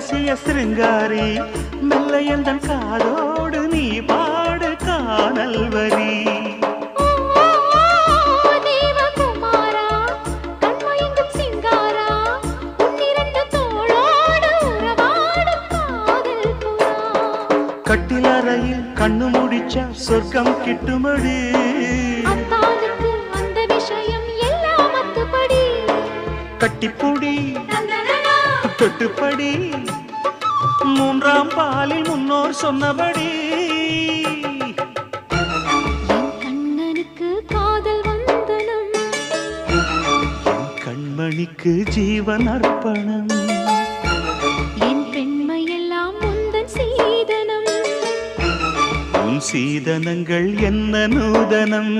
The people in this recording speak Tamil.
ரகசிய சிருங்காரி மெல்ல எந்தன் காதோடு நீ பாடு காணல் வரி கட்டிலறையில் கண்ணு முடிச்சா சொர்க்கம் கிட்டுமடி அந்த விஷயம் எல்லாம் அத்துப்படி கட்டிப்புடி தொட்டுப்படி மூன்றாம் பாலில் முன்னோர் சொன்னபடி என் கண்ணனுக்கு காதல் வந்தனம் என் கண்மணிக்கு ஜீவன் அர்ப்பணம் என் பெண்மையெல்லாம் முந்தன் சீதனம் உன் சீதனங்கள் என்ன நூதனம்